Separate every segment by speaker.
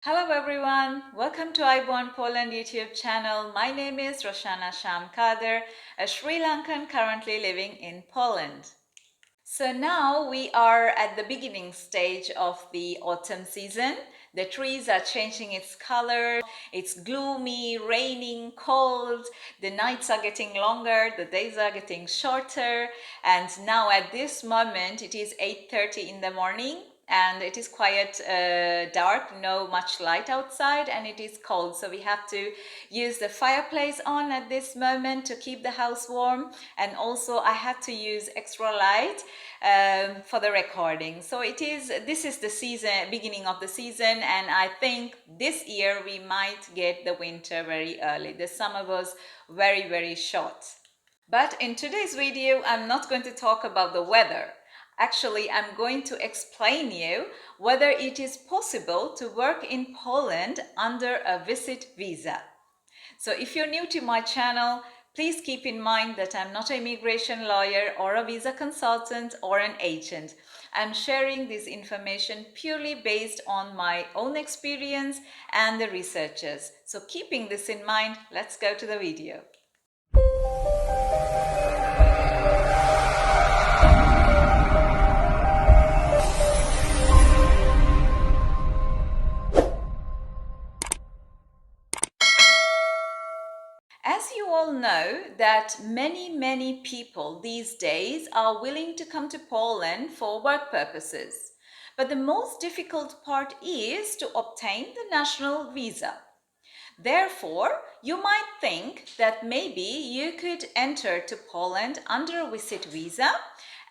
Speaker 1: Hello everyone, welcome to I Born Poland YouTube channel. My name is Roshana Shamkader, a Sri Lankan currently living in Poland. So now we are at the beginning stage of the autumn season. The trees are changing its color. It's gloomy, raining, cold. The nights are getting longer, the days are getting shorter. And now at this moment, it is 8:30 in the morning and it is quite dark, no much light outside, and it is cold. So we have to use the fireplace on at this moment to keep the house warm. And also I had to use extra light for the recording. So this is the season, beginning of the season, and I think this year we might get the winter very early. The summer was very short. But in today's video, I'm not going to talk about the weather. Actually, I'm going to explain you whether it is possible to work in Poland under a visit visa. So if you're new to my channel, please keep in mind that I'm not an immigration lawyer or a visa consultant or an agent. I'm sharing this information purely based on my own experience and the researchers. So keeping this in mind, let's go to the video. As you all know that many people these days are willing to come to Poland for work purposes. But the most difficult part is to obtain the national visa. Therefore, you might think that maybe you could enter to Poland under a visit visa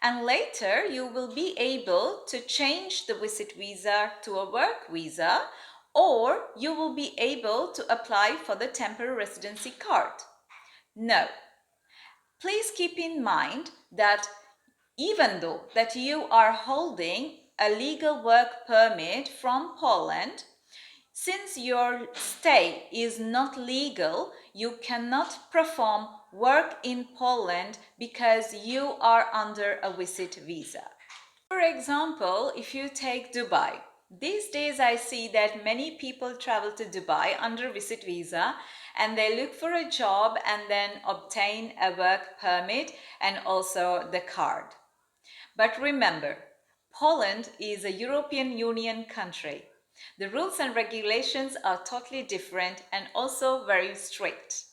Speaker 1: and later you will be able to change the visit visa to a work visa, or you will be able to apply for the temporary residency card. No. Please keep in mind that even though that you are holding a legal work permit from Poland, since your stay is not legal, you cannot perform work in Poland because you are under a visit visa. For example, if you take Dubai, these days I see that many people travel to Dubai under visit visa and they look for a job and then obtain a work permit and also the card. But remember, Poland is a European Union country. The rules and regulations are totally different and also very strict.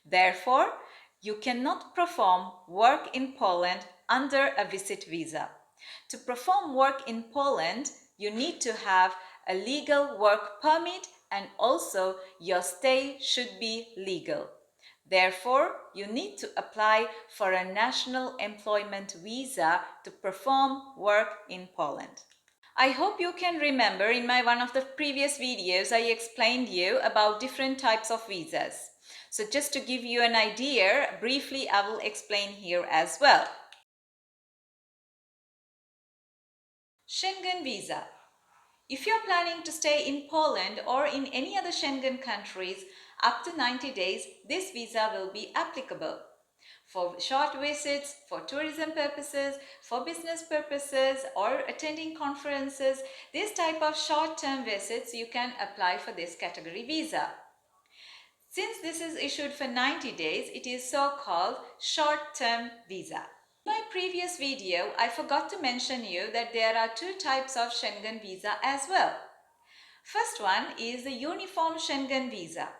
Speaker 1: Therefore, you cannot perform work in Poland under a visit visa. To perform work in Poland, you need to have a legal work permit and also your stay should be legal. Therefore, you need to apply for a national employment visa to perform work in Poland. I hope you can remember in one of the previous videos I explained you about different types of visas. So just to give you an idea, briefly I will explain here as well. Schengen visa. If you're planning to stay in Poland or in any other Schengen countries up to 90 days, this visa will be applicable. For short visits, for tourism purposes, for business purposes, or attending conferences, this type of short-term visits, you can apply for this category visa. Since this is issued for 90 days, it is so-called short-term visa. In my previous video, I forgot to mention you that there are two types of Schengen visa as well. First one is the Uniform Schengen visa.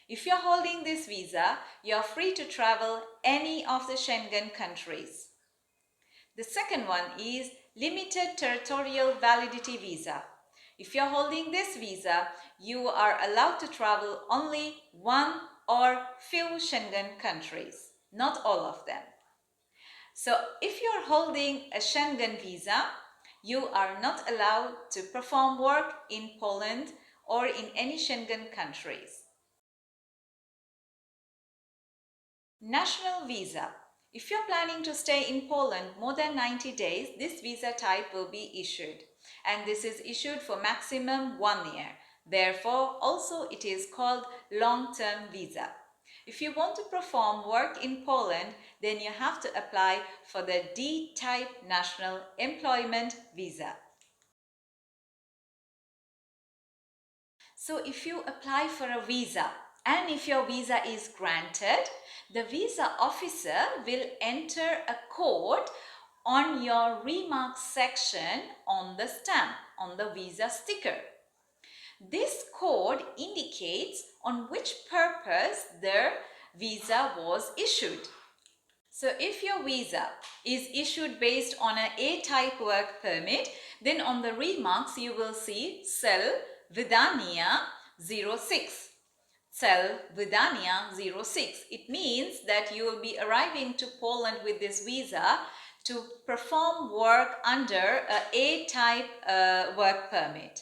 Speaker 1: If you're holding this visa, you're free to travel any of the Schengen countries. The second one is Limited Territorial Validity visa. If you're holding this visa, you are allowed to travel only one or few Schengen countries, not all of them. So if you're holding a Schengen visa, you are not allowed to perform work in Poland or in any Schengen countries. National visa. If you're planning to stay in Poland more than 90 days, this visa type will be issued. And this is issued for maximum 1 year. Therefore, also it is called long-term visa. If you want to perform work in Poland, then you have to apply for the D-type national employment visa. So if you apply for a visa and if your visa is granted, the visa officer will enter a code on your remarks section on the stamp, on the visa sticker. This code indicates on which purpose the visa was issued. So if your visa is issued based on an A-type work permit, then on the remarks you will see Cell Vidania 06. Cell Vidania 06. It means that you will be arriving to Poland with this visa to perform work under a A-type work permit.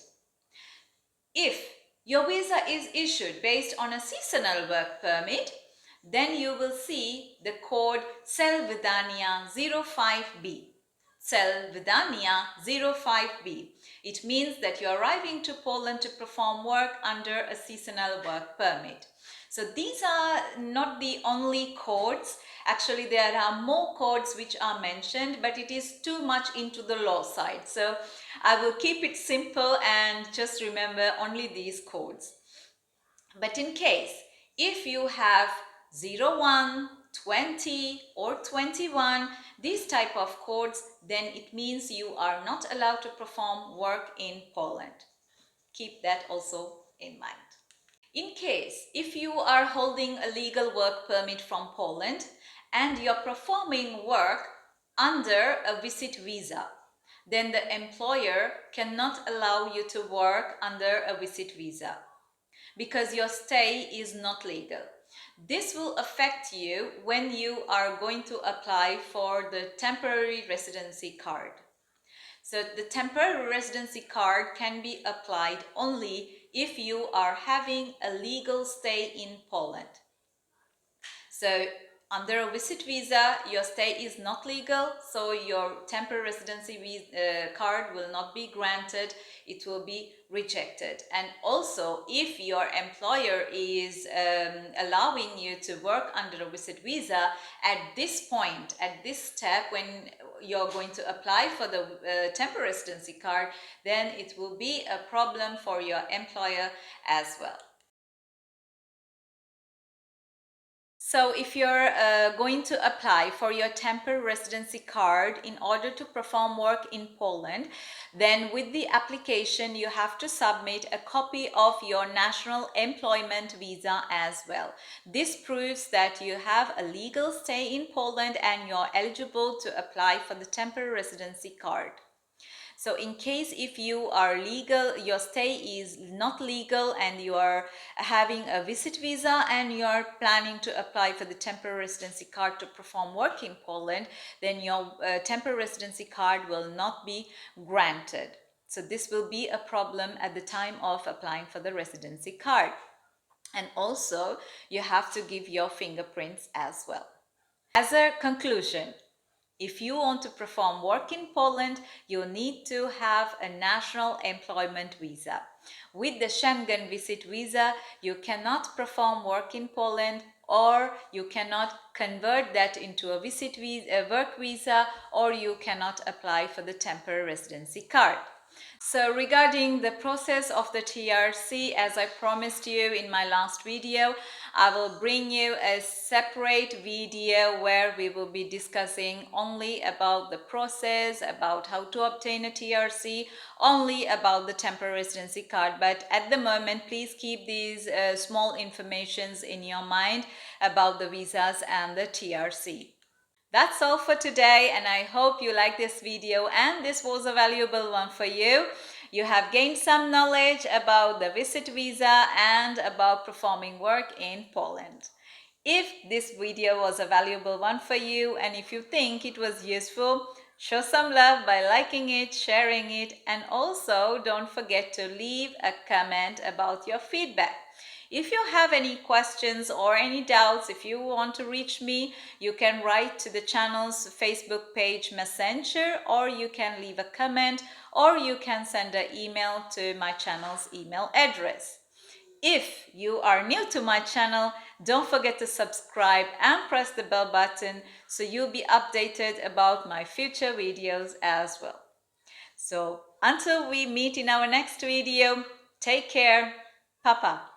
Speaker 1: If your visa is issued based on a seasonal work permit, then you will see the code Selvidania 05B. Selvidania 05B. It means that you're arriving to Poland to perform work under a seasonal work permit. So these are not the only codes. Actually, there are more codes which are mentioned, but it is too much into the law side. So I will keep it simple and just remember only these codes. But in case, if you have 01, 20 or 21, these type of codes, then it means you are not allowed to perform work in Poland. Keep that also in mind. In case, if you are holding a legal work permit from Poland and you're performing work under a visit visa, then the employer cannot allow you to work under a visit visa because your stay is not legal. This will affect you when you are going to apply for the temporary residency card. So the temporary residency card can be applied only if you are having a legal stay in Poland. So under a visit visa, your stay is not legal, so your temporary residency card will not be granted, it will be rejected. And also, if your employer is allowing you to work under a visit visa, at this point, at this step, when you're going to apply for the temporary residency card, then it will be a problem for your employer as well. So if you're going to apply for your temporary residency card in order to perform work in Poland, then with the application you have to submit a copy of your national employment visa as well. This proves that you have a legal stay in Poland and you're eligible to apply for the temporary residency card. So in case if you are legal, your stay is not legal and you are having a visit visa and you are planning to apply for the temporary residency card to perform work in Poland, then your temporary residency card will not be granted. So this will be a problem at the time of applying for the residency card. And also you have to give your fingerprints as well. As a conclusion, if you want to perform work in Poland, you need to have a national employment visa. With the Schengen visit visa, you cannot perform work in Poland, or you cannot convert that into a visit visa, a work visa, or you cannot apply for the temporary residency card. So regarding the process of the TRC, as I promised you in my last video, I will bring you a separate video where we will be discussing only about the process, about how to obtain a TRC, only about the temporary residency card. But at the moment, please keep these small informations in your mind about the visas and the TRC. That's all for today, and I hope you like this video and this was a valuable one for you. You have gained some knowledge about the visit visa and about performing work in Poland. If this video was a valuable one for you and if you think it was useful, show some love by liking it, sharing it, and also don't forget to leave a comment about your feedback. If you have any questions or any doubts, if you want to reach me, you can write to the channel's Facebook page Messenger, or you can leave a comment, or you can send an email to my channel's email address. If you are new to my channel, don't forget to subscribe and press the bell button so you'll be updated about my future videos as well. So until we meet in our next video, take care. Papa.